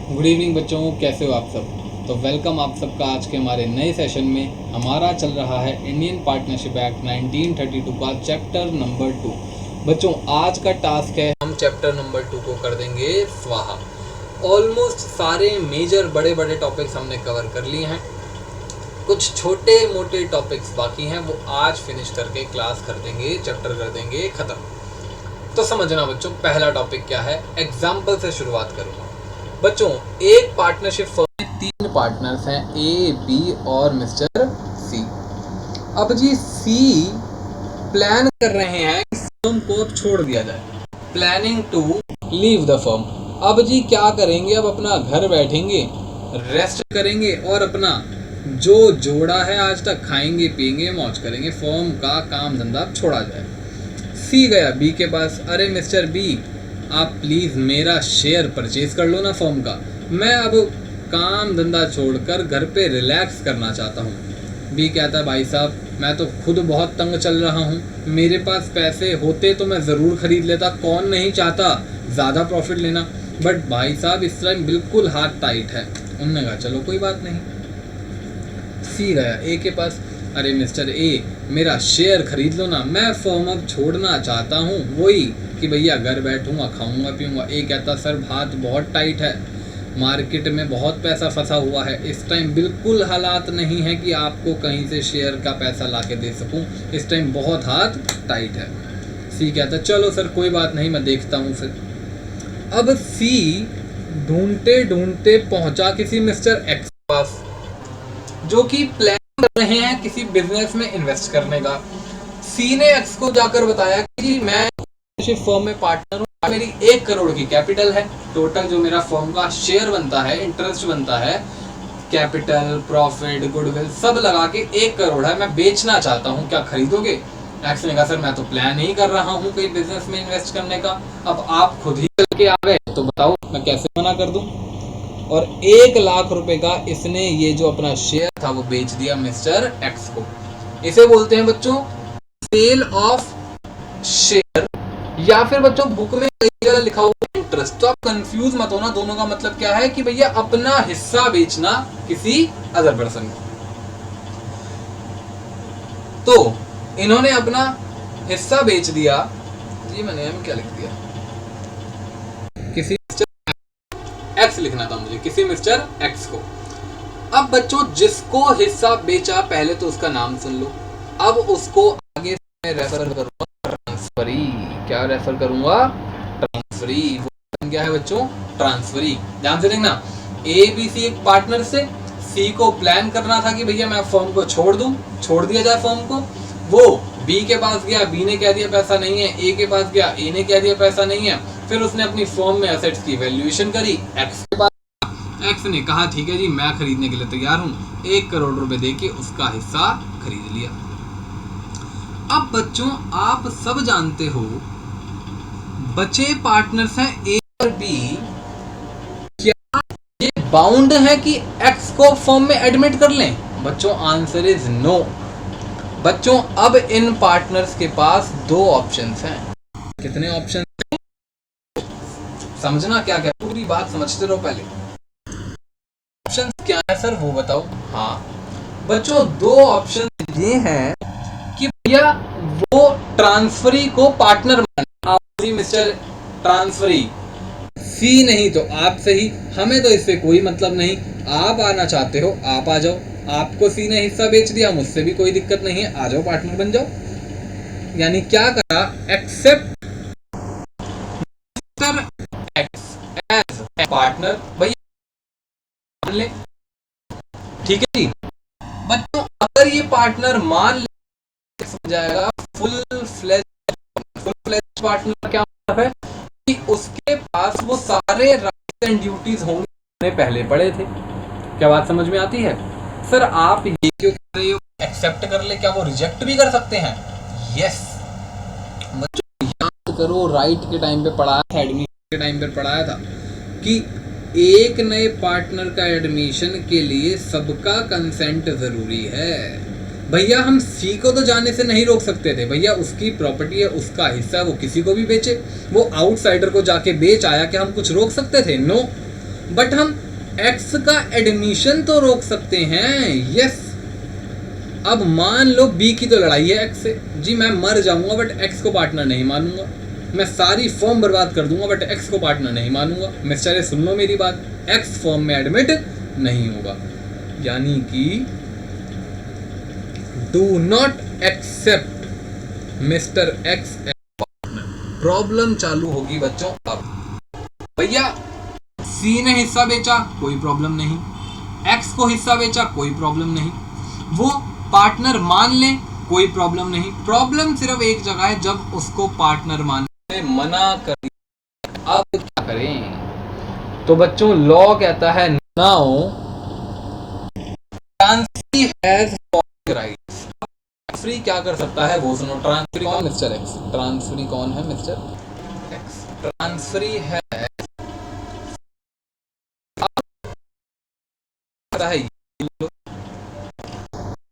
Good evening बच्चों, कैसे हो आप सब। तो वेलकम आप सबका आज के हमारे नए सेशन में। हमारा चल रहा है इंडियन पार्टनरशिप एक्ट 1932 का चैप्टर नंबर 2। बच्चों आज का टास्क है, हम चैप्टर नंबर 2 को कर देंगे स्वाहा। ऑलमोस्ट सारे मेजर बड़े बड़े टॉपिक्स हमने कवर कर लिए हैं, कुछ छोटे मोटे टॉपिक्स बाकी हैं, वो आज फिनिश करके क्लास कर देंगे, चैप्टर कर देंगे ख़त्म। तो समझना बच्चों, पहला टॉपिक क्या है, एग्जाम्पल से शुरुआत करूँगा। बच्चों एक पार्टनरशिप फर्म में 3 पार्टनर्स हैं, ए, बी और मिस्टर सी। अब जी सी प्लान कर रहे हैं कि फर्म को अब छोड़ दिया जाए, planning to leave the firm. अब जी क्या करेंगे, अब अपना घर बैठेंगे, रेस्ट करेंगे और अपना जो जोड़ा है आज तक खाएंगे पिएंगे मौज करेंगे, फर्म का काम धंधा छोड़ा जाए। सी गया बी के पास, अरे मिस्टर बी आप प्लीज़ मेरा शेयर परचेज कर लो ना फर्म का, मैं अब काम धंधा छोड़कर घर पे रिलैक्स करना चाहता हूँ। बी कहता है भाई साहब मैं तो खुद बहुत तंग चल रहा हूँ, मेरे पास पैसे होते तो मैं ज़रूर ख़रीद लेता, कौन नहीं चाहता ज़्यादा प्रॉफिट लेना, बट भाई साहब इस टाइम बिल्कुल हाथ टाइट है। उन्होंने कहा चलो कोई बात नहीं। सी गया ए के पास, अरे मिस्टर ए मेरा शेयर खरीद लो ना, मैं फर्म अब छोड़ना चाहता हूँ, वही कि भैया घर बैठूंगा खाऊंगा पीऊंगा। ए कहता सर हाथ बहुत टाइट है, मार्केट में बहुत पैसा फंसा हुआ है, इस टाइम बिल्कुल हालात नहीं है कि आपको कहीं से शेयर का पैसा ला के दे सकूं, इस टाइम बहुत हाथ टाइट है। सी कहता चलो सर कोई बात नहीं मैं देखता हूँ फिर। अब सी ढूंढते ढूंढते पहुंचा किसी मिस्टर एक्स के पास जो कि प्लान कर रहे हैं किसी बिजनेस में इन्वेस्ट करने का। सी ने एक्स को जाकर बताया कि मैं फर्म में पार्टनर हूँ, मेरी 1 करोड़ की कैपिटल है, टोटल जो मेरा फर्म का शेयर बनता है, इंटरेस्ट बनता है, कैपिटल प्रॉफिट गुडविल सब लगा के 1 करोड़ है, मैं बेचना चाहता हूँ, क्या खरीदोगे। एक्स ने कहा सर मैं तो प्लान ही कर रहा हूँ कोई बिजनेस में इन्वेस्ट करने का, अब आप खुद ही चल के आ गए तो बताओ मैं कैसे मना कर दूँ। और 1 लाख रुपए का इसने ये जो अपना शेयर था वो बेच दिया मिस्टर एक्स को। इसे बोलते हैं बच्चों सेल ऑफ शेयर, या फिर बच्चों बुक में कई जगह लिखा हुआ इंटरेस्ट। तो आप कंफ्यूज मत होना, दोनों का मतलब क्या है कि भैया अपना हिस्सा बेचना किसी अदर पर्सन को। तो इन्होंने अपना हिस्सा बेच दिया, ये मैंने यहाँ क्या लिख दिया, किसी एक्स लिखना था मुझे, किसी मिस्टर एक्स को। अब बच्चों जिसको हिस्सा बेचा पहले तो उसका नाम सुन लो, अब उसको आगे मैं रेफर करूंगा ट्रांसफरी। क्या रेफर करूंगा, ट्रांसफरी। वो क्या है बच्चों, ट्रांसफरी। ध्यान से देखना, ए बी सी एक पार्टनर से, सी को प्लान करना था कि भैया मैं फर्म को छोड़ दूं, छोड़ दिया जाए फर्म को। वो बी के पास गया, बी ने कह दिया पैसा नहीं है, ए के पास गया, ए ने कह दिया पैसा नहीं है, फिर उसने अपनी फर्म में एसेट्स की वैल्यूएशन करी, एक्स के पास, एक्स ने कहा ठीक है जी मैं खरीदने के लिए तैयार हूँ, 1 करोड़ रुपए देके उसका हिस्सा खरीद लिया। अब बच्चों आप सब जानते हो बचे पार्टनर्स हैं ए और बी, क्या ये बाउंड है कि एक्स को फर्म में एडमिट कर लें। बच्चों आंसर इज नो। बच्चों अब इन पार्टनर्स के पास 2 ऑप्शंस हैं। कितने ऑप्शन हैं समझना, क्या क्या पूरी बात समझते रहो पहले। ऑप्शन क्या है सर वो बताओ। हाँ बच्चों 2 ऑप्शन ये हैं कि भैया वो ट्रांसफरी को पार्टनर माने, मिस्टर ट्रांसफरी, सी नहीं तो आप सही, हमें तो इससे कोई मतलब नहीं, आप आना चाहते हो आप आ जाओ, आपको सी ने हिस्सा बेच दिया मुझसे भी कोई दिक्कत नहीं है, आ जाओ पार्टनर बन जाओ। यानी क्या करा, except Mister X as partner, भैया ले, ठीक है जी। बच्चों अगर ये पार्टनर मान ले समझाएगा फुल फ्लेज पार्टनर क्या मतलब है कि उसके पास वो सारे राइट्स एंड ड्यूटीज होंगे पहले पड़े थे। क्या बात समझ में आती है। सर आप ये क्यों कर रहे हो, एक्सेप्ट कर ले, क्या वो रिजेक्ट भी कर सकते हैं। यस बच्चों याद करो राइट के टाइम पे पढ़ाया था, एडमिशन के टाइम पे पढ़ाया था कि एक नए पार्टनर का एडमिशन के लिए सबका कंसेंट जरूरी है। भैया हम सी को तो जाने से नहीं रोक सकते थे, भैया उसकी प्रॉपर्टी है, उसका हिस्सा, वो किसी को भी बेचे, वो आउटसाइडर को जाके बेच आया, क्या हम कुछ रोक सकते थे। नो, बट हम एक्स का एडमिशन तो रोक सकते हैं। यस, अब मान लो बी की तो लड़ाई है एक्स से, जी मैं मर जाऊंगा बट एक्स को पार्टनर नहीं मानूंगा, मैं सारी फॉर्म बर्बाद कर दूंगा बट एक्स को पार्टनर नहीं मानूंगा। मिस्टर ए सुन लो मेरी बात, एक्स फॉर्म में एडमिट नहीं होगा, यानी कि do not accept Mister X partner. Problem चालू होगी बच्चों। अब भैया सी ने हिस्सा बेचा, कोई प्रॉब्लम नहीं, एक्स को हिस्सा बेचा, कोई प्रॉब्लम नहीं, वो पार्टनर मान ले, कोई प्रॉब्लम नहीं। प्रॉब्लम सिर्फ एक जगह है, जब उसको पार्टनर मानने से मना कर दिया। अब क्या करें? तो बच्चों लॉ कहता है now transferee has rights. Transferee क्या कर सकता है वो सुनो। ट्रांसफरी कौन? Mister x. ट्रांसफरी कौन है? Mister x. ट्रांसफरी है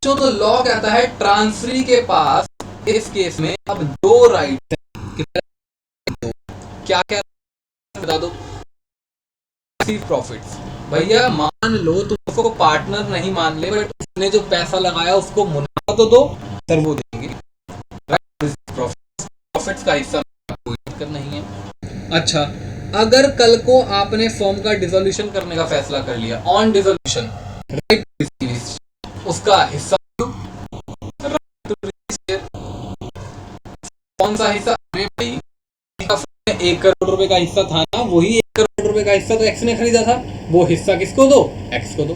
तो लॉ कहता है ट्रांसफरी के पास इस केस में अब दो राइट हैं। क्या क्या बता दो? प्रॉफिट्स। भैया मान लो तुम उसको पार्टनर नहीं मान ले, बट उसने जो पैसा लगाया उसको मुनाफा तो दो, सर वो देंगे। प्रॉफिट्स का हिस्सा कोई दिक्कत नहीं है। अच्छा, अगर कल को आपने फॉर्म का डिसोल्यूशन करने का फैसला कर लिया, ऑन डिसोल्यूशन राइट उसका हिस्सा कौन सा हिस्सा? भाई 1 करोड़ रुपए का हिस्सा था ना, वही 1 करोड़ रुपए का हिस्सा तो एक्स ने खरीदा था, वो हिस्सा किसको दो? एक्स को दो।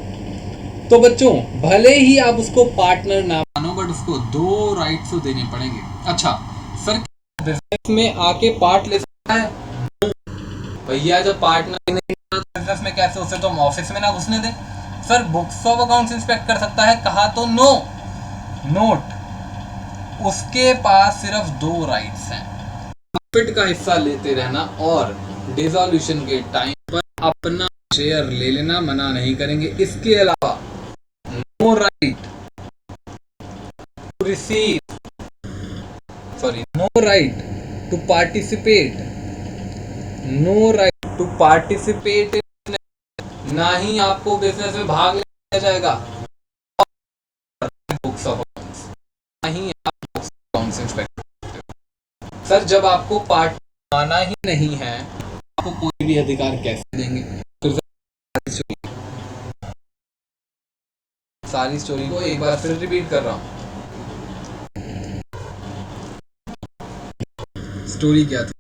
तो बच्चों भले ही आप उसको पार्टनर ना मानो, बट उसको दो राइट्स तो देने पड़ेंगे। अच्छा सर बिजनेस में आके पार्ट ले सकता है? भैया जब पार्टनर नहीं बिजनेस में कैसे, उसे तो हम ऑफिस में ना घुसने दे। Sir books of accounts inspect कर सकता है, कहा तो नो। नोट, उसके पास सिर्फ दो राइट्स हैं, प्रॉफिट का हिस्सा लेते रहना और डिसॉल्यूशन के टाइम पर अपना शेयर ले लेना, मना नहीं करेंगे। इसके अलावा no right to receive, sorry no right to participate, no right to participate, ना ही आपको बिजनेस में भाग लिया जाएगा, बुक्स ऑफ अकाउंट्स, ना ही आप books of accounts inspect. Sir जब आपको पार्ट माना ही नहीं है, आपको कोई भी अधिकार कैसे देंगे? तो सारी स्टोरी को एक बार फिर रिपीट कर रहा हूं। स्टोरी क्या थी?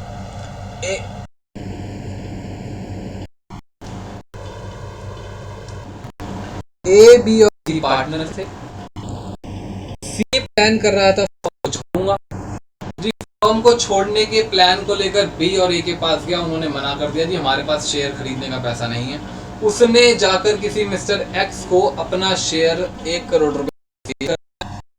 ए बी और सी पार्टनर थे। सी प्लान कर रहा था फॉर्म को छोड़ूंगा जी, फॉर्म को छोड़ने के प्लान को लेकर बी और ए के पास गया, उन्होंने मना कर दिया जी हमारे पास शेयर खरीदने का पैसा नहीं है। उसने जाकर किसी मिस्टर एक्स को अपना शेयर 1 करोड़ रुपए,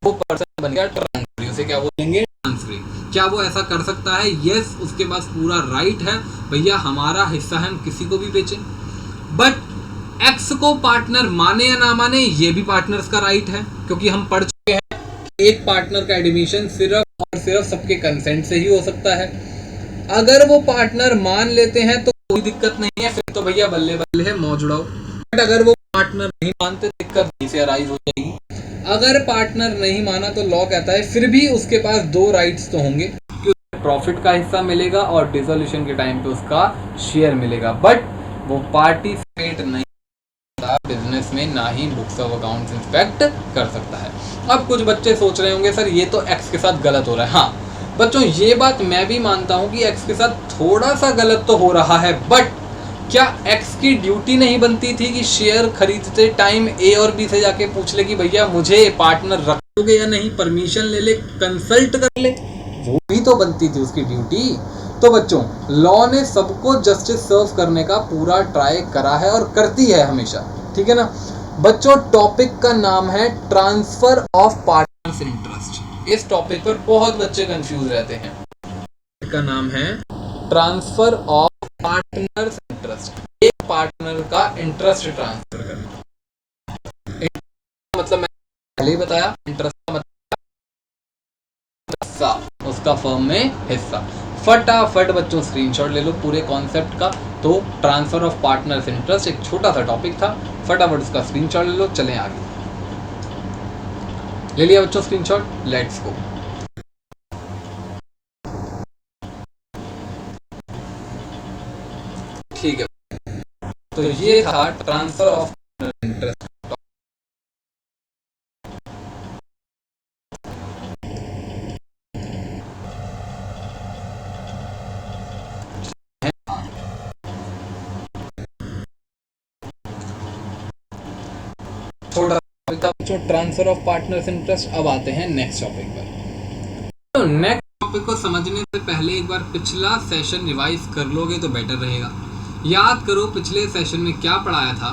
वो पर्सन बन गया ट्रांसफरी। उसे क्या बोलेंगे? ट्रांसफरी। क्या वो ऐसा कर सकता है? यस, उसके पास पूरा राइट है, भैया हमारा हिस्सा है, हम किसी को भी बेचें। बट एक्स को पार्टनर माने या ना माने, ये भी पार्टनर्स का राइट है, क्योंकि हम पढ़ चुके हैं कि एक पार्टनर का एडमिशन सिर्फ और सिर्फ सबके कंसेंट से ही हो सकता है। अगर वो पार्टनर मान लेते हैं तो कोई दिक्कत नहीं है, फिर तो भैया बल्ले बल्ले है, मौज उड़ाओ। बट अगर वो पार्टनर नहीं मानते, दिक्कत यहीं से अराइज हो जाएगी। अगर पार्टनर नहीं माना तो लॉ कहता है फिर भी उसके पास दो राइट्स तो होंगे, कि प्रॉफिट का हिस्सा मिलेगा और डिसोल्यूशन के टाइम पे उसका शेयर मिलेगा, बट वो पार्टिसिपेट नहीं बिजनेस में, ना ही बुक्स ऑफ अकाउंट्स इंस्पेक्ट कर सकता है। अब कुछ बच्चे सोच रहे होंगे सर ये तो एक्स के साथ गलत हो रहा है। हाँ बच्चों ये बात मैं भी मानता हूं कि एक्स के साथ थोड़ा सा गलत तो हो रहा है, बट क्या एक्स की ड्यूटी नहीं बनती थी कि शेयर खरीदते टाइम ए और बी से जाके पूछ ले कि भैया मुझे पार्टनर रखोगे या नहीं, परमिशन ले ले, कंसल्ट कर ले, वो भी तो बनती थी उसकी ड्यूटी। तो बच्चों लॉ ने सबको जस्टिस सर्व करने का पूरा ट्राई करा है और करती है हमेशा, ठीक है ना बच्चों। टॉपिक का नाम है ट्रांसफर ऑफ पार्टनर्स इंटरेस्ट। इस टॉपिक पर बहुत बच्चे कंफ्यूज रहते हैं। का नाम है ट्रांसफर ऑफ पार्टनर्स इंटरेस्ट। एक पार्टनर का इंटरेस्ट ट्रांसफर करना, मतलब मैं पहले ही बताया, इंटरेस्ट का मतलब उसका फर्म में हिस्सा। फटाफट बच्चों स्क्रीनशॉट ले लो पूरे कॉन्सेप्ट का, तो ट्रांसफर ऑफ पार्टनर्स इंटरेस्ट एक छोटा सा टॉपिक था, फटाफट उसका स्क्रीनशॉट ले लो, चलें आगे। ले लिया बच्चों स्क्रीनशॉट, लेट्स गो। ठीक है, तो ये था ट्रांसफर ऑफ इंटरेस्ट। छोटा ट्रांसफर ऑफ पार्टनर्स इंटरेस्ट। अब आते हैं नेक्स्ट टॉपिक पर। तो नेक्स्ट टॉपिक को समझने से पहले एक बार पिछला सेशन रिवाइज कर लोगे तो बेटर रहेगा। याद करो पिछले सेशन में क्या पढ़ाया था।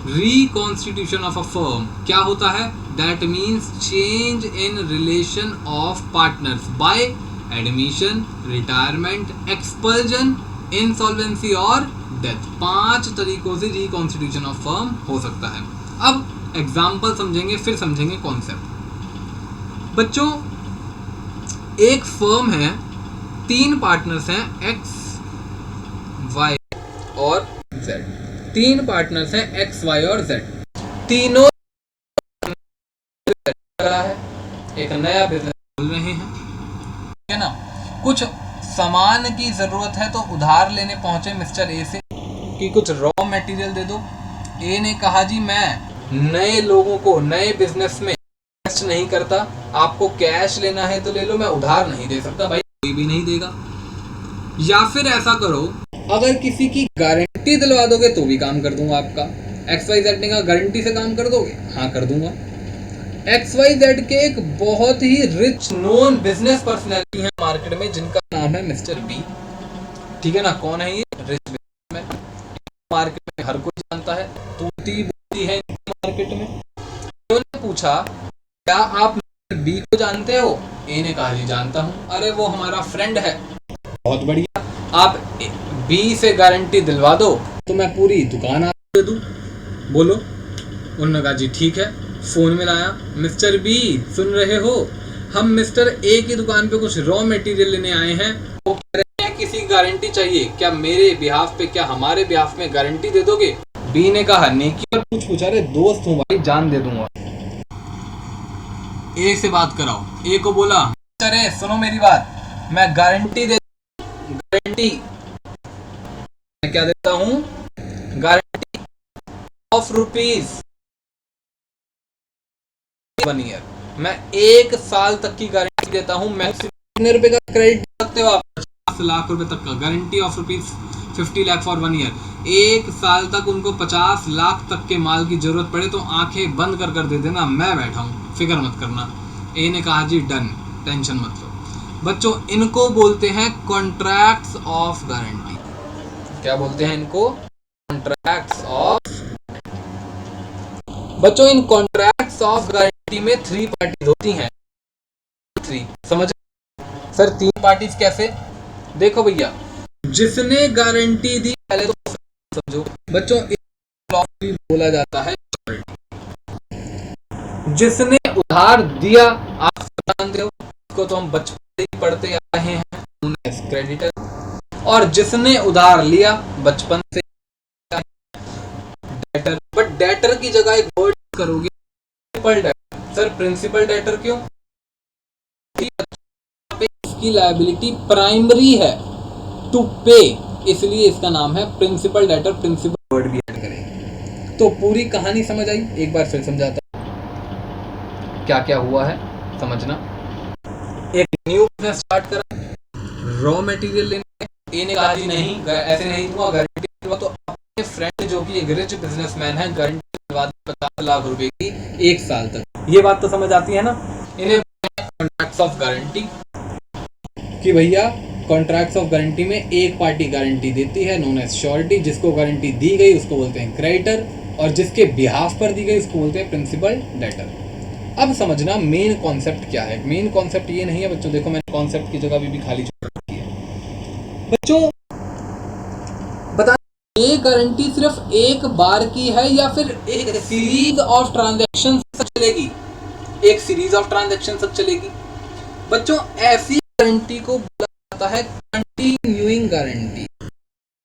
रिकॉन्स्टिट्यूशन ऑफ अ फर्म क्या होता है? That means change in relation of partners by admission, retirement, expulsion, insolvency और डेथ। 5 तरीकों से रिकॉन्स्टिट्यूशन ऑफ फर्म हो सकता है। अब एग्जाम्पल समझेंगे, फिर समझेंगे कॉन्सेप्ट। बच्चों एक फर्म है, 3 पार्टनर्स हैं, एक्स वाई और जेड। 3 पार्टनर्स हैं एक्स वाई और जेड। तीनों है, एक नया बिजनेस खोल रहे हैं, है ना। कुछ सामान की जरूरत है तो उधार लेने पहुंचे मिस्टर ए से कि कुछ रॉ मटेरियल दे दो। ए ने कहा जी मैं नए लोगों को नए बिजनेस में इन्वेस्ट नहीं करता, आपको कैश लेना है तो ले लो, मैं उधार नहीं दे सकता। भाई कोई भी नहीं देगा। या फिर ऐसा करो, अगर किसी की गारंटी दिलवा दोगे तो भी काम कर दूंगा आपका। एक्स वाई जेड ने कहा गारंटी से काम कर दोगे? हाँ कर दूंगा। एक्स वाई जेड के एक बहुत ही रिच नोन बिजनेस पर्सनैलिटी है मार्केट में जिनका नाम है मिस्टर बी। ठीक है ना, कौन है ये? रिच बिजनेसमैन, मार्केट में हर कोई जानता है, तूती बूती है मार्केट में। उन्होंने पूछा क्या आप बी को जानते हो? ए ने कहा जी जानता हूं। अरे वो हमारा फ्रेंड है। बहुत बढ़िया, आप बी से गारंटी दिलवा दो तो मैं पूरी दुकान आपको दे दूं। बोलो। उन्होंने कहा जी ठीक है। फोन में लाया, मिस्टर बी सुन रहे हो, हम मिस्टर ए की दुकान पे कुछ रॉ मटेरियल लेने आए हैं, वो कह रहे हैं किसी गारंटी चाहिए, क्या मेरे बिहाफ पे, क्या हमारे बिहाफ में गारंटी दे दोगे? बी ने कहा नेकी पर कुछ पूछा, रे दोस्त हूँ भाई, जान दे दूंगा। ए से बात कराओ। ए को बोला अरे सुनो मेरी बात, मैं गारंटी दे, गारंटी मैं क्या देता हूँ? गारंटी ऑफ ₹1 ईयर, मैं 1 साल तक की गारंटी देता हूँ। मैक्सिमम कितने रुपए का क्रेडिट सकते हो आप? 50 लाख रुपए तक का। Guarantee of ₹50 lakh for 1 year. 1 साल तक उनको 50 लाख तक के माल की जरूरत पड़े तो आंखें बंद कर दे देना, मैं बैठा हूँ, फिक्र मत करना। ए ने कहा जी डन, टेंशन मत लो। बच्चों इनको बोलते हैं कॉन्ट्रैक्ट्स ऑफ गारंटी। क्या बोलते हैं इनको? Contracts of. बच्चों इन कॉन्ट्रैक्ट्स ऑफ गारंटी में 3 पार्टीज होती हैं। 3 समझ सर? 3 पार्टीज कैसे? देखो भैया, जिसने गारंटी दी, पहले तो समझो बच्चों, इस बोला जाता है जिसने उधार दिया, आप जानते हो इसको तो हम बचपन से ही पढ़ते आए हैं, क्रेडिटर। और जिसने उधार लिया बचपन से डेटर। बट डेटर की जगह एक वर्ड करोगे principal debtor. Sir principal debtor क्यों? इसकी लायबिलिटी प्राइमरी है टू पे, इसलिए इसका नाम है प्रिंसिपल डेटर। प्रिंसिपल वर्ड भी ऐड करेंगे। तो पूरी कहानी समझ आई? एक बार फिर समझाता क्या क्या हुआ है, समझना। एक न्यू बिजनेस स्टार्ट करा, रॉ मटेरियल लेने। ए ने कहा जी नहीं, ऐसे नहीं हुआ, गारंटी दिलवा। तो अपने फ्रेंड जो कि एक रिच बिजनेसमैन है, गारंटी दिलवा 50 लाख रुपए की 1 साल तक। ये बात तो समझ आती है ना? इन्हें कॉन्ट्रैक्ट्स ऑफ गारंटी कि भैया कॉन्ट्रैक्ट्स ऑफ गारंटी में एक पार्टी गारंटी देती है, नोन एज श्योरिटी। जिसको गारंटी दी गई उसको बोलते हैं क्रेडिटर, और जिसके बिहाफ पर दी गई उसको बोलते हैं प्रिंसिपल डेटर। अब समझना मेन कॉन्सेप्ट क्या है। मेन कॉन्सेप्ट ये नहीं है बच्चों, देखो मैंने कॉन्सेप्ट की जगह भी खाली छोड़ रखी है। बच्चों बता, ये गारंटी सिर्फ एक बार की है या फिर एक सीरीज ऑफ ट्रांजैक्शन तक चलेगी? एक सीरीज ऑफ ट्रांजैक्शन तक चलेगी। बच्चों ऐसी गारंटी को बोला जाता है कंटिन्यूइंग गारंटी।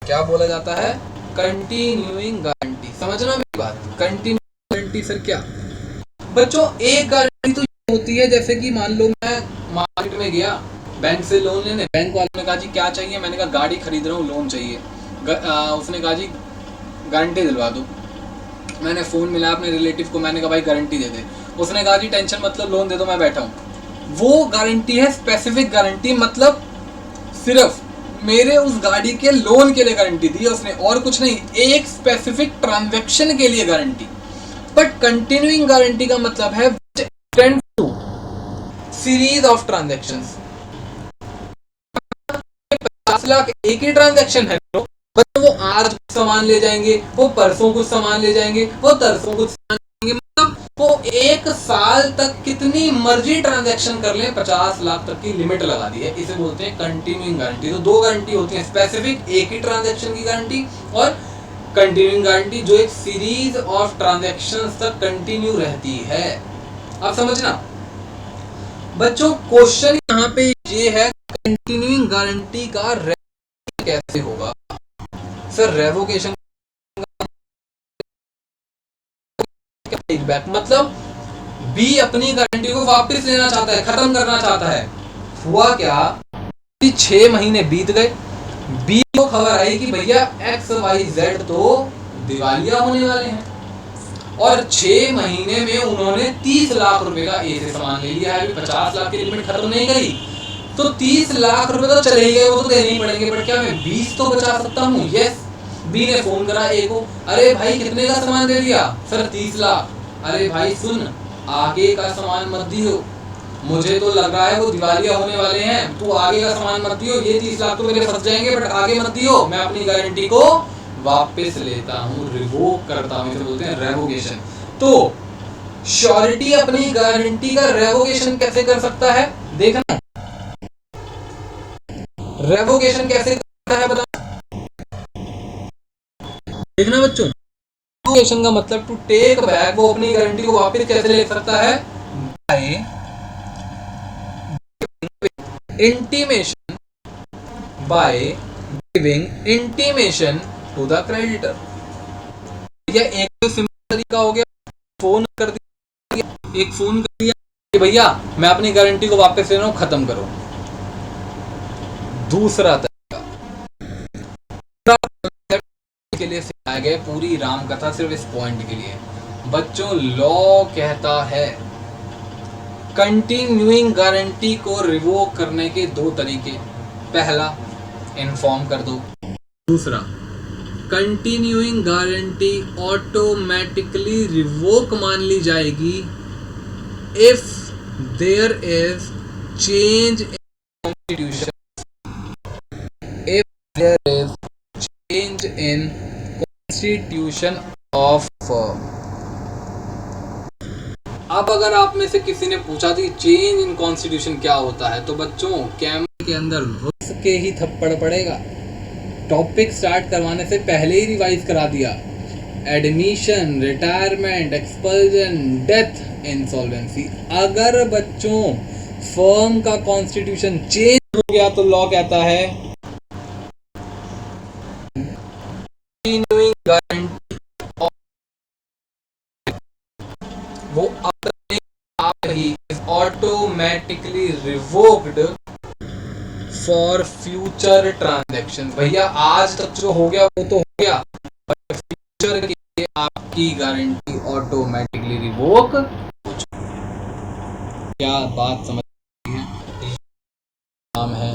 क्या क्या बोला जाता है? Continuing guarantee. समझना मेरी बात, कंटिन्यूइंग गारंटी सर क्या? बच्चों एक गारंटी तो होती है, जैसे कि मान लो मैं मार्केट में गया बैंक से लोन लेने, बैंक वाले ने कहा जी क्या चाहिए, मैंने कहा गाड़ी खरीद रहा हूँ, लोन चाहिए। उसने कहा जी गारंटी दिलवा दो। मैंने फ़ोन मिलाया अपने रिलेटिव को, मैंने कहा भाई गारंटी दे दे। उसने कहा जी टेंशन मतलब लोन दे दो, मैं बैठा हूँ। वो गारंटी है स्पेसिफिक गारंटी, मतलब सिर्फ मेरे उस गाड़ी के लोन के लिए गारंटी दी है उसने, और कुछ नहीं, एक स्पेसिफिक ट्रांजैक्शन के लिए गारंटी। बट कंटिन्यूइंग गारंटी का मतलब है सीरीज ऑफ ट्रांजैक्शंस। 50 लाख एक ही ट्रांजैक्शन है, वो आज कुछ सामान ले जाएंगे, वो परसों कुछ सामान ले जाएंगे, वो तरसों कुछ सामान ले जाएंगे, मतलब वो एक साल तक कितनी मर्जी ट्रांजैक्शन कर लें, 50 लाख तक की लिमिट लगा दी है। इसे बोलते हैं कंटिन्यूइंग गारंटी। तो दो गारंटी होती है, स्पेसिफिक एक ही ट्रांजैक्शन की गारंटी, और कंटिन्यूइंग गारंटी जो एक सीरीज ऑफ ट्रांजैक्शंस तक कंटिन्यू रहती है। आप समझना बच्चों, क्वेश्चन यहाँ पे ये है कंटिन्यूइंग गारंटी का कैसे होगा? सर रेवोकेशन बैक मतलब बी अपनी गारंटी को वापस लेना चाहता है, खत्म करना चाहता है। हुआ क्या, 6 महीने बीत गए, बी को खबर आई कि भैया XYZ तो दिवालिया होने वाले हैं, और 6 महीने में उन्होंने 30 लाख रुपए का ए से सामान ले लिया है। 50 लाख की लिमिट खत्म नहीं करी, तो 30 लाख रुपए तो चले ही गए, वो तो देने ही पड़ेंगे, बट क्या मैं 20 तो बचा सकता हूँ? यस। बी ने फोन करा ए को, अरे भाई कितने का सामान दे दिया? सर 30 लाख। अरे भाई सुन, आगे का सामान मत दियो, मुझे तो लग रहा है वो दिवालिया होने वाले हैं, तू आगे का सामान मत दियो, ये 30 लाख तो मेरे फंस जाएंगे, बट आगे मत दियो, मैं अपनी गारंटी को वापस लेता हूँ, रिवोक करता हूँ, इसे बोलते हैं रेवोकेशन। तो श्योरिटी अपनी गारंटी का रेवोकेशन कैसे कर सकता है? देखना रेवोकेशन कैसे करता है, बता। देखना बच्चों, रेवोकेशन का मतलब टू टेक बैक, वो अपनी गारंटी को वापस कैसे ले सकता है? By intimation, by giving intimation to the creditor. ये एक तो सिंपल तरीका हो गया, फोन कर दिया, एक फोन कर दिया कि भैया मैं अपनी गारंटी को वापस ले रहा हूं, खत्म करो। दूसरा तरीका के लिए सिखाया गया पूरी राम कथा सिर्फ इस पॉइंट के लिए। बच्चों लॉ कहता है कंटिन्यूइंग गारंटी को रिवोक करने के दो तरीके। पहला, इन्फॉर्म कर दो। दूसरा, कंटिन्यूइंग गारंटी ऑटोमेटिकली रिवोक मान ली जाएगी if there is change in constitution, if there is change in constitution of firm. अब अगर आप में से किसी ने पूछा कि चेंज इन कॉन्स्टिट्यूशन क्या होता है, तो बच्चों कैमरे के अंदर घुस के ही थप्पड़ पड़ेगा। टॉपिक स्टार्ट करवाने से पहले ही रिवाइज करा दिया। Admission, retirement, expulsion, death, insolvency. अगर बच्चों फर्म का कॉन्स्टिट्यूशन चेंज हो गया तो लॉ कहता है कंटिन्यूइंग गारंटी वो अपने आप ही automatically revoked for future transaction. भैया आज तक जो हो गया वो तो हो गया, बट फ्यूचर के लिए आपकी गारंटी ऑटोमेटिकली रिवोक हो चुकी है। क्या बात समझ है? नाम है,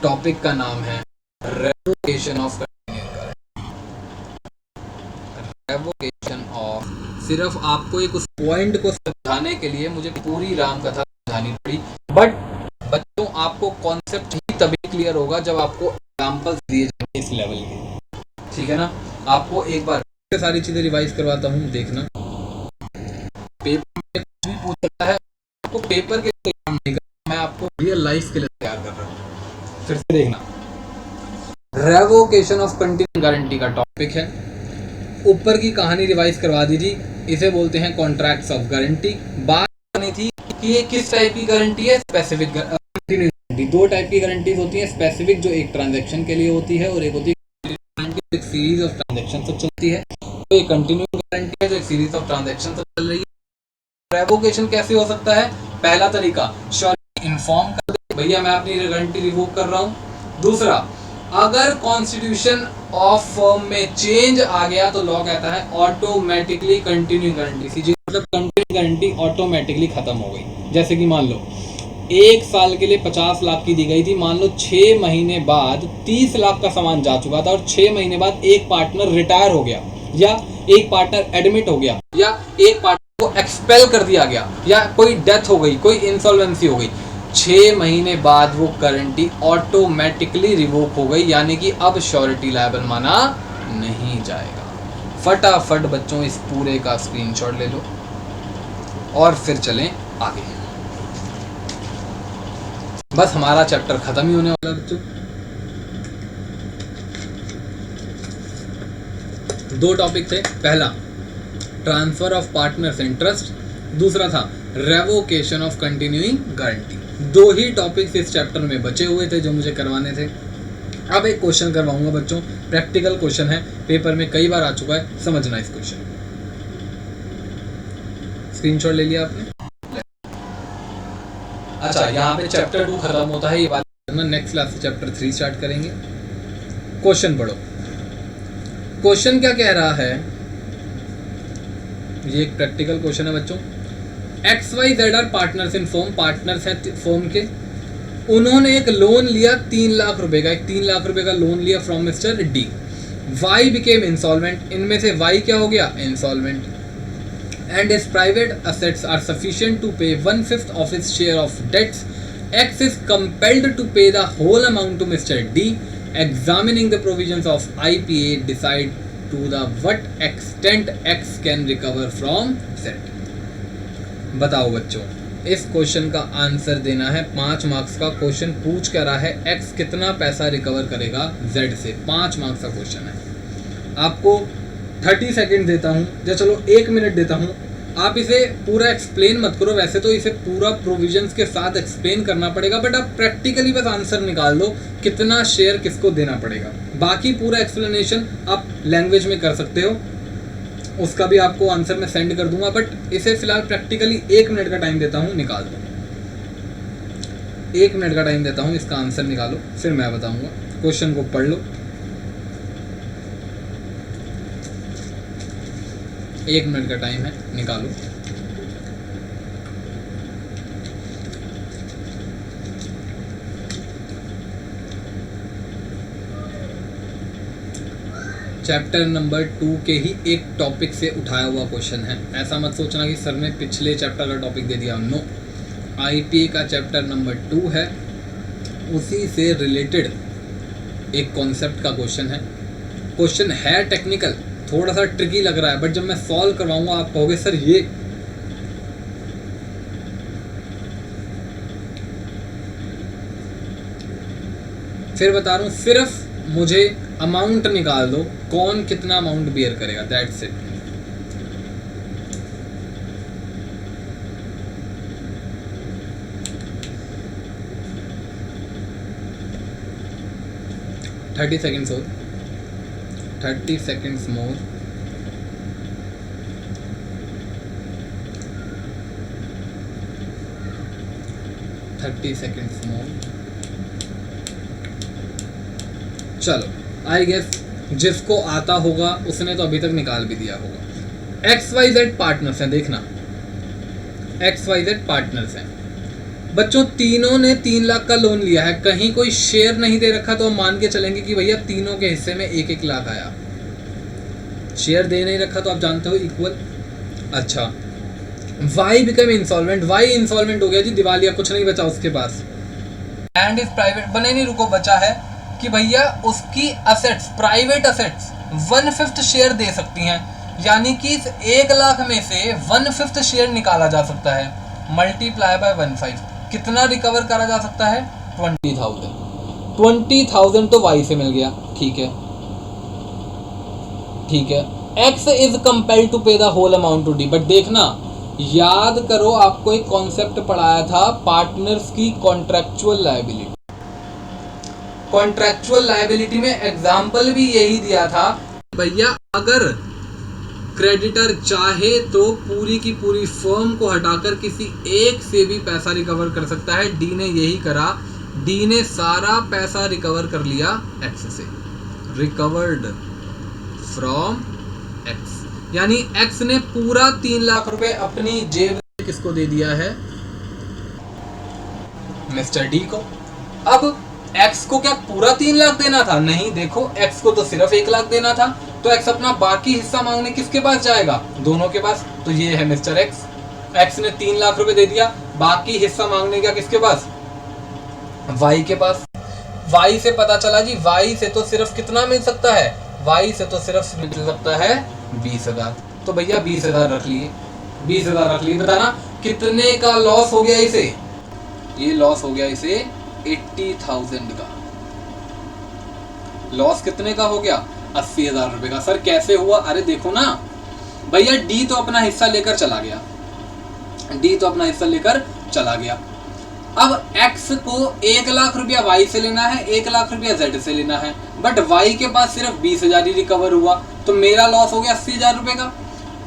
टॉपिक का नाम है रेवोकेशन ऑफ रेवोकेशन ऑफ। सिर्फ आपको एक उस पॉइंट को समझाने के लिए मुझे पूरी राम कथा समझानी पड़ी, बट बच्चों आपको कॉन्सेप्ट ही तभी क्लियर होगा जब आपको एग्जांपल्स दिए जाएंगे इस लेवल के, ठीक है ना। आपको एक बार सारी चीजें रिवाइज करवाता हूँ, देखना। पेपर में कुछ भी पूछ सकता है, आपको पेपर के लिए तैयार नहीं करना, मैं आपको रियल लाइफ के लिए तैयार कर रहा हूँ। फिर से देखना, रेवोकेशन ऑफ कंटिन्यूइंग गारंटी का टॉपिक है। ऊपर की कहानी रिवाइज करवा दीजिए। इसे बोलते हैं कॉन्ट्रैक्ट्स ऑफ गारंटी। बात करनी थी कि ये किस टाइप की गारंटी है, स्पेसिफिक कंटिन्यूइंग गारंटी। गारंटी। दो टाइप की गारंटीज होती हैं, स्पेसिफिक जो एक ट्रांजैक्शन के लिए होती है और एक होती है एक सीरीज ऑफ ट्रांजैक्शन से चलती है। तो ये कंटिन्यूइंग गारंटी है जो एक सीरीज ऑफ ट्रांजैक्शन से चल रही है। रेवोकेशन कैसे हो सकता है? पहला तरीका, श्योरिटी इन्फॉर्म कर दे भैया मैं अपनी गारंटी रिवोक कर रहा हूं। दूसरा, अगर कॉन्स्टिट्यूशन ऑफ फर्म में चेंज आ गया तो लॉ कहता है ऑटोमेटिकली कंटिन्यूइंग गारंटी, सीजी मतलब कंटिन्यूइंग गारंटी ऑटोमेटिकली खत्म हो गई। जैसे कि मान लो 1 साल के लिए 50 लाख की दी गई थी, मान लो 6 महीने बाद 30 लाख का सामान जा चुका था और 6 महीने बाद एक पार्टनर रिटायर हो गया या एक पार्टनर एडमिट हो गया या एक पार्टनर को एक्सपेल कर दिया गया या कोई डेथ हो गई, कोई इंसॉल्वेंसी हो गई, 6 महीने बाद वो गारंटी ऑटोमेटिकली रिवोक हो गई, यानी कि अब श्योरिटी लायबल माना नहीं जाएगा। फटाफट बच्चों इस पूरे का स्क्रीनशॉट ले लो और फिर चलें आगे। बस हमारा चैप्टर खत्म ही होने वाला बच्चों। 2 टॉपिक थे, पहला ट्रांसफर ऑफ पार्टनर्स इंटरेस्ट, दूसरा था revocation of continuing guarantee. 2 he topics इस चैप्टर में बचे हुए थे जो मुझे करवाने थे। अब एक क्वेश्चन करवाऊंगा बच्चों, प्रैक्टिकल क्वेश्चन है, पेपर में कई बार आ चुका है, समझना इस क्वेश्चन। स्क्रीनशॉट ले लिया आपने? अच्छा, यहाँ पे चैप्टर 2 खत्म होता है, ये बात करना। नेक्स्ट क्लास से चैप्टर 3 स्टार्ट करेंगे। क्वेश्चन पढ़ो। क्वेश्चन क्या कह रहा है? ये एक प्रैक्टिकल क्वेश्चन है बच्चों। XYZ are partners in firm, partners हैं फर्म के। उन्होंने एक लोन लिया 3 लाख रुपए का, एक 3 लाख रुपए का लोन लिया from mister D. Y became insolvent, इनमें से Y क्या हो गया? Insolvent. And his private assets are sufficient to pay 1/5 of his share of debts. X is compelled to pay the whole amount to Mr. D. Examining the provisions of IPA, decide to the what extent X can recover from Z. बताओ बच्चों, इस question का answer देना है। 5 marks का question पूछ कर रहा है X कितना पैसा रिकवर करेगा Z से। 5 मार्क्स का क्वेश्चन है। आपको 30 सेकेंड देता हूँ या चलो 1 मिनट देता हूँ, आप इसे पूरा एक्सप्लेन मत करो। वैसे तो इसे पूरा प्रोविजंस के साथ एक्सप्लेन करना पड़ेगा, बट आप प्रैक्टिकली बस आंसर निकाल दो कितना शेयर किसको देना पड़ेगा। बाकी पूरा एक्सप्लेनेशन आप लैंग्वेज में कर सकते हो, उसका भी आपको आंसर मैं सेंड कर दूंगा, बट इसे फिलहाल प्रैक्टिकली 1 मिनट का टाइम देता हूँ, निकाल दो। 1 मिनट का टाइम देता हूँ, इसका आंसर निकालो, फिर मैं बताऊँगा। क्वेश्चन को पढ़ लो, 1 मिनट का टाइम है, निकालो। चैप्टर नंबर 2 के ही एक टॉपिक से उठाया हुआ क्वेश्चन है। ऐसा मत सोचना कि सर ने पिछले चैप्टर का टॉपिक दे दिया, नो। आईपीए का चैप्टर नंबर 2 है, उसी से रिलेटेड एक कॉन्सेप्ट का क्वेश्चन है। क्वेश्चन है टेक्निकल, थोड़ा सा ट्रिकी लग रहा है, बट जब मैं सॉल्व करवाऊंगा आप कहोगे सर ये फिर बता रहा हूँ, सिर्फ मुझे अमाउंट निकाल दो, कौन कितना अमाउंट बियर करेगा, दैट्स इट। थर्टी सेकेंड्स और 30 seconds more. चलो, आई गेस जिसको आता होगा उसने तो अभी तक निकाल भी दिया होगा। XYZ पार्टनर्स हैं, देखना XYZ पार्टनर्स हैं बच्चों। तीनों ने 3 लाख का लोन लिया है, कहीं कोई शेयर नहीं दे रखा, तो हम मान के चलेंगे कि भैया तीनों के हिस्से में 1-1 लाख आया। शेयर दे नहीं रखा तो आप जानते हो इक्वल। अच्छा, Y become insolvent, Y insolvent हो गया जी, दिवालिया, कुछ नहीं बचा उसके पास। एंड इज प्राइवेट, बने नहीं, रुको, बचा है कि भैया उसकी असेट्स, प्राइवेट असेट्स 1/5 शेयर दे सकती हैं, यानी कि इस 1 लाख में से 1/5 शेयर निकाला जा सकता है, मल्टीप्लाई बाय 1/5। कितना रिकवर करा जा सकता है? 20,000। 20,000 तो वाई से मिल गया, ठीक है ठीक है। X is compelled to pay the whole amount to D, but देखना, याद करो आपको एक कॉन्सेप्ट पढ़ाया था पार्टनर्स की कॉन्ट्रैक्चुअल लायबिलिटी। कॉन्ट्रैक्चुअल लायबिलिटी में एग्जाम्पल भी यही दिया था भैया, अगर क्रेडिटर चाहे तो पूरी की पूरी फर्म को हटाकर किसी एक से भी पैसा रिकवर कर सकता है। डी ने यही करा, डी ने सारा पैसा रिकवर कर लिया एक्स से, रिकवर्ड फ्रॉम एक्स, यानी एक्स ने पूरा 3 लाख रुपए अपनी जेब में किसको दे दिया है, मिस्टर डी को। अब एक्स को क्या पूरा 3 लाख देना था? नहीं, देखो एक्स को तो सिर्फ 1 लाख देना था, तो एक्स अपना बाकी हिस्सा मांगने किसके पास जाएगा? दोनों के पास। तो ये है मिस्टर एक्स, एक्स ने 3 लाख रुपए दे दिया, बाकी हिस्सा मांगने का किसके पास? वाई के पास। वाई से पता चला जी, वाई से तो सिर्फ कितना मिल सकता है? वाई से तो सिर्फ मिल सकता है 20,000। तो भैया 20,000 रख लिए, 20,000 रख लिए। बताना कितने का लॉस हो गया इसे? ये लॉस हो गया इसे 80,000 का। लॉस कितने का हो गया? 80,000 रुपए का। सर कैसे हुआ? अरे देखो ना भैया, डी तो अपना हिस्सा लेकर चला गया, डी तो अपना हिस्सा लेकर चला गया। अब एक्स को 1 लाख रुपया वाई से लेना है, 1 लाख रुपया जेड से लेना है, बट वाई के पास सिर्फ 20,000 ही रिकवर हुआ, तो मेरा लॉस हो गया 80,000 रुपए का।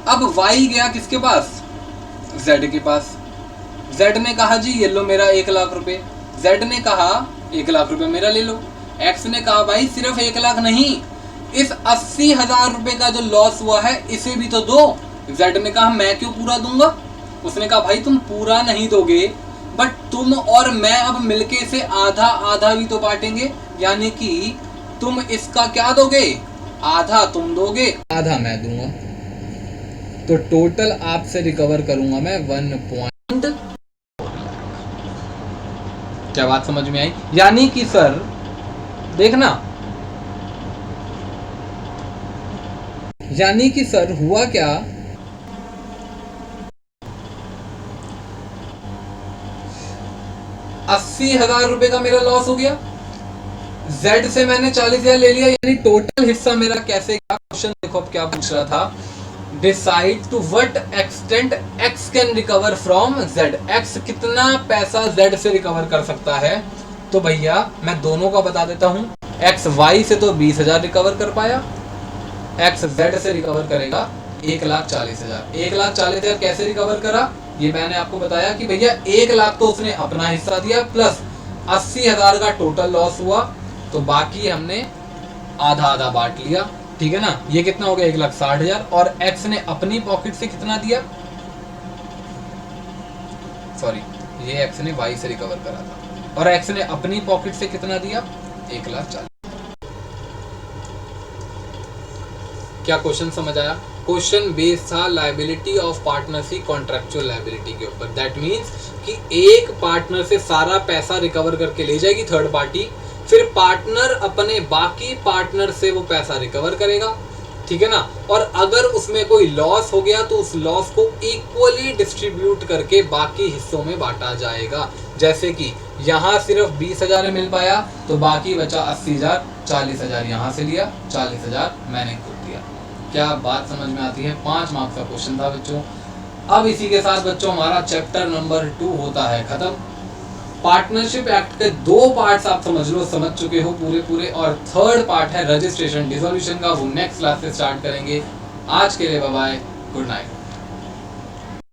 अब वाई गया किसके पास? जेड के पास। जेड ने कहा जी ये लो मेरा 1 लाख रुपए, जेड ने कहा 1 लाख रुपए मेरा ले लो। एक्स ने कहा भाई सिर्फ 1 लाख नहीं, इस 80,000 रुपए का जो लॉस हुआ है इसे भी तो दो। जेड ने कहा मैं क्यों पूरा दूंगा? उसने कहा भाई तुम पूरा नहीं दोगे, बट तुम और मैं अब मिलके इसे आधा आधा भी तो बांटेंगे, यानी कि तुम इसका क्या दोगे? आधा तुम दोगे, आधा मैं दूंगा, तो टोटल आपसे रिकवर करूंगा मैं 1 क्या बात समझ में आई? यानी कि सर देखना, यानी कि सर हुआ क्या, 80,000 रुपए का मेरा लॉस हो गया, जेड से मैंने 40,000 ले लिया, यानी टोटल हिस्सा मेरा कैसे गया? क्वेश्चन देखो अब क्या पूछ रहा था, decide to what extent X can recover from Z. X कितना पैसा जेड से रिकवर कर सकता है? तो भैया मैं दोनों का बता देता हूं। एक्स वाई से तो 20,000 रिकवर कर पाया, एक्स जेड से रिकवर करेगा 1,40,000। 1,40,000 कैसे रिकवर करा? ये मैंने आपको बताया कि भैया 1 लाख तो उसने अपना हिस्सा दिया, प्लस 80,000 का टोटल लॉस हुआ, तो बाकी हमने आधा आधा बांट लिया, ठीक है ना। ये कितना हो गया? 1,60,000। और एक्स ने अपनी पॉकेट से कितना दिया? सॉरी, ये एक्स ने वाई से रिकवर करा था, और एक्स ने अपनी पॉकेट से कितना दिया? 1,40,000। क्या क्वेश्चन समझ आया? क्वेश्चन बेस था liability of partnership contractual liability के ऊपर। दैट मीन्स कि एक पार्टनर से सारा पैसा रिकवर करके ले जाएगी थर्ड पार्टी, फिर पार्टनर अपने बाकी पार्टनर से वो पैसा रिकवर करेगा, ठीक है ना। और अगर उसमें कोई लॉस हो गया तो उस लॉस को इक्वली डिस्ट्रीब्यूट करके बाकी हिस्सों में बांटा जाएगा। जैसे कि यहाँ सिर्फ 20,000 मिल पाया, तो बाकी बचा 80,000, 40,000 यहाँ से लिया, 40,000 मैंने खुद दिया। क्या बात समझ में आती है? 5 मार्क्स का क्वेश्चन था बच्चों। अब इसी के साथ बच्चों हमारा चैप्टर नंबर 2 होता है खत्म। पार्टनरशिप एक्ट के 2 पार्ट्स आप समझ चुके हो पूरे, और थर्ड पार्ट है रजिस्ट्रेशन डिसोल्यूशन का, वो नेक्स्ट क्लास से स्टार्ट करेंगे। आज के लिए बाय बाय, गुड नाइट।